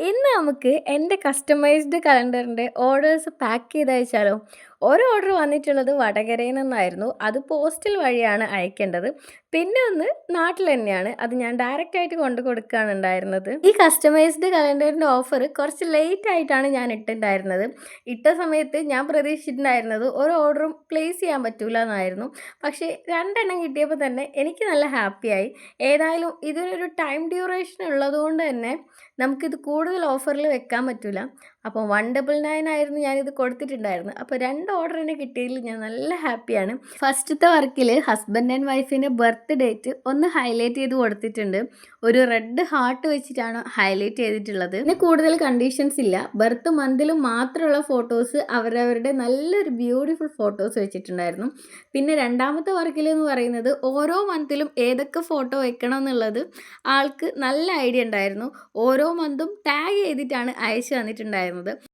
ഇന്ന് നമുക്ക് എൻ്റെ കസ്റ്റമൈസ്ഡ് കലണ്ടറിൻ്റെ ഓർഡേഴ്സ് പാക്ക് ചെയ്ത് അയച്ചാലോ? ഒരു ഓർഡർ വന്നിട്ടുള്ളത് വടകരയിൽ നിന്നായിരുന്നു. അത് പോസ്റ്റൽ വഴിയാണ് അയക്കേണ്ടത്. പിന്നെ ഒന്ന് നാട്ടിൽ തന്നെയാണ്. അത് ഞാൻ ഡയറക്റ്റ് ആയിട്ട് കൊണ്ട് കൊടുക്കുകയാണ് ഉണ്ടായിരുന്നത്. ഈ കസ്റ്റമൈസ്ഡ് കലണ്ടറിൻ്റെ ഓഫർ കുറച്ച് ലേറ്റ് ആയിട്ടാണ് ഞാൻ ഇട്ടിട്ടുണ്ടായിരുന്നത്. ഇട്ട സമയത്ത് ഞാൻ പ്രതീക്ഷിച്ചിട്ടുണ്ടായിരുന്നത് ഒരു ഓർഡറും പ്ലേസ് ചെയ്യാൻ പറ്റൂല എന്നായിരുന്നു. പക്ഷേ രണ്ടെണ്ണം കിട്ടിയപ്പോൾ തന്നെ എനിക്ക് നല്ല ഹാപ്പിയായി. ഏതായാലും ഇതിനൊരു ടൈം ഡ്യൂറേഷൻ ഉള്ളതുകൊണ്ട് തന്നെ നമുക്കിത് കൂടുതൽ ഓഫറിൽ വെക്കാൻ പറ്റില്ല. അപ്പോൾ 199 ആയിരുന്നു ഞാനിത് കൊടുത്തിട്ടുണ്ടായിരുന്നത്. അപ്പോൾ 2 ഓർഡർ തന്നെ കിട്ടിയതിൽ ഞാൻ നല്ല ഹാപ്പിയാണ്. ഫസ്റ്റത്തെ വർക്കിൽ ഹസ്ബൻഡ് ആൻഡ് വൈഫിൻ്റെ ബർത്ത് ഡേറ്റ് ഒന്ന് ഹൈലൈറ്റ് ചെയ്ത് കൊടുത്തിട്ടുണ്ട്. ഒരു റെഡ് ഹാർട്ട് വെച്ചിട്ടാണ് ഹൈലൈറ്റ് ചെയ്തിട്ടുള്ളത്. പിന്നെ കൂടുതൽ കണ്ടീഷൻസ് ഇല്ല. ബർത്ത് മന്തിൽ മാത്രമുള്ള ഫോട്ടോസ് അവരവരുടെ നല്ലൊരു ബ്യൂട്ടിഫുൾ ഫോട്ടോസ് വെച്ചിട്ടുണ്ടായിരുന്നു. പിന്നെ രണ്ടാമത്തെ വർക്കിൽ എന്ന് പറയുന്നത് ഓരോ മന്തിലും ഏതൊക്കെ ഫോട്ടോ വെക്കണം എന്നുള്ളത് ആൾക്ക് നല്ല ഐഡിയ ഉണ്ടായിരുന്നു. ഓരോ മന്തും ടാഗ് ചെയ്തിട്ടാണ് അയച്ചു തന്നിട്ടുണ്ടായിരുന്നത്.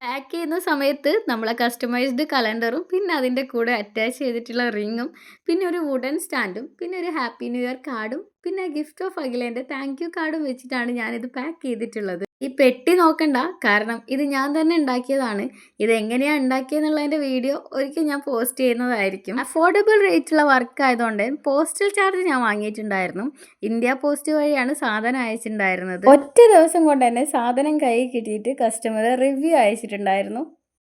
പാക്ക് ചെയ്യുന്ന സമയത്ത് നമ്മളെ കസ്റ്റമൈസ്ഡ് കലണ്ടറും പിന്നെ അതിൻ്റെ കൂടെ അറ്റാച്ച് ചെയ്തിട്ടുള്ള റിങ്ങും പിന്നെ ഒരു വുഡൻ സ്റ്റാൻഡും പിന്നെ ഒരു ഹാപ്പി ന്യൂ ഇയർ കാർഡും പിന്നെ ഗിഫ്റ്റ് ഓഫ് അഖിലേൻ്റെ താങ്ക് യു കാർഡും വെച്ചിട്ടാണ് ഞാനിത് പാക്ക് ചെയ്തിട്ടുള്ളത്. ഈ പെട്ടി നോക്കണ്ട, കാരണം ഇത് ഞാൻ തന്നെ ഉണ്ടാക്കിയതാണ്. ഇത് എങ്ങനെയാണ് ഉണ്ടാക്കിയെന്നുള്ളതിൻ്റെ വീഡിയോ ഒരിക്കൽ ഞാൻ പോസ്റ്റ് ചെയ്യുന്നതായിരിക്കും. അഫോർഡബിൾ റേറ്റുള്ള വർക്ക് ആയതുകൊണ്ട് പോസ്റ്റൽ ചാർജ് ഞാൻ വാങ്ങിയിട്ടുണ്ടായിരുന്നു. ഇന്ത്യ പോസ്റ്റ് വഴിയാണ് സാധനം അയച്ചിട്ടുണ്ടായിരുന്നത്. ഒറ്റ ദിവസം കൊണ്ട് തന്നെ സാധനം കയ്യിൽ കിട്ടിയിട്ട് കസ്റ്റമർ റിവ്യൂ അയച്ചിട്ടുണ്ടായിരുന്നു.